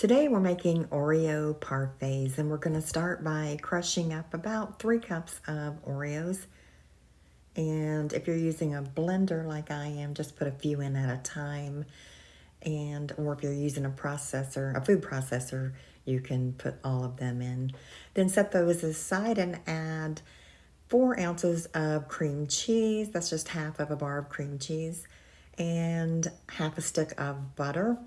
Today we're making Oreo Parfaits, and we're going to start by crushing up about 3 cups of Oreos. And if you're using a blender like I am, just put a few in at a time. Or if you're using a processor, a food processor, you can put all of them in. Then set those aside and add 4 ounces of cream cheese. That's just half of a bar of cream cheese. And half a stick of butter.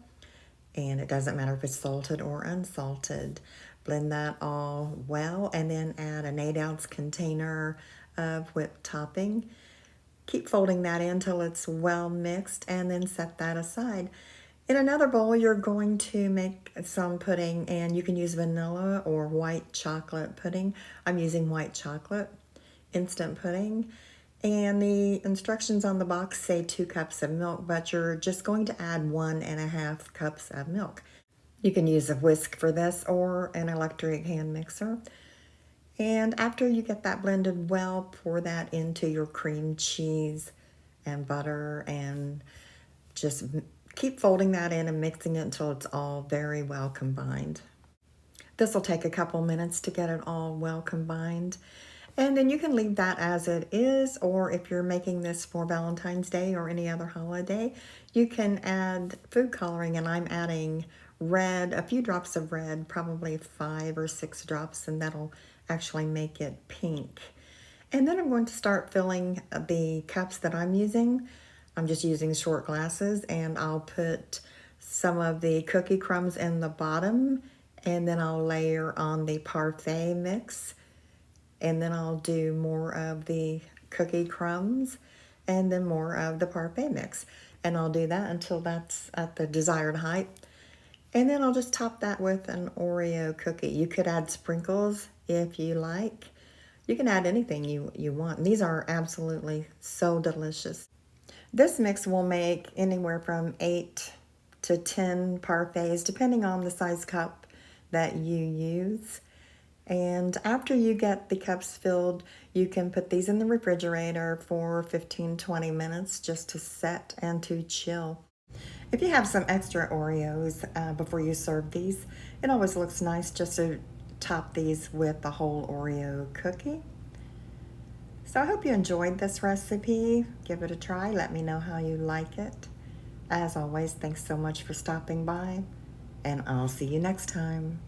And it doesn't matter if it's salted or unsalted. Blend that all well and then add an 8-ounce container of whipped topping. Keep folding that in until it's well mixed and then set that aside. In another bowl, you're going to make some pudding, and you can use vanilla or white chocolate pudding. I'm using white chocolate instant pudding. And the instructions on the box say 2 cups of milk, but you're just going to add 1.5 cups of milk. You can use a whisk for this or an electric hand mixer. And after you get that blended well, pour that into your cream cheese and butter and just keep folding that in and mixing it until it's all very well combined. This will take a couple minutes to get it all well combined. And then you can leave that as it is, or if you're making this for Valentine's Day or any other holiday, you can add food coloring, and I'm adding red, a few drops of red, probably 5 or 6 drops, and that'll actually make it pink. And then I'm going to start filling the cups that I'm using. I'm just using short glasses, and I'll put some of the cookie crumbs in the bottom, and then I'll layer on the parfait mix. And then I'll do more of the cookie crumbs and then more of the parfait mix. And I'll do that until that's at the desired height. And then I'll just top that with an Oreo cookie. You could add sprinkles if you like. You can add anything you want. And these are absolutely so delicious. This mix will make anywhere from 8 to 10 parfaits, depending on the size cup that you use. And after you get the cups filled, you can put these in the refrigerator for 15-20 minutes just to set and to chill. If you have some extra Oreos before you serve these, it always looks nice just to top these with the whole Oreo cookie. So I hope you enjoyed this recipe. Give it a try. Let me know how you like it. As always, thanks so much for stopping by, and I'll see you next time.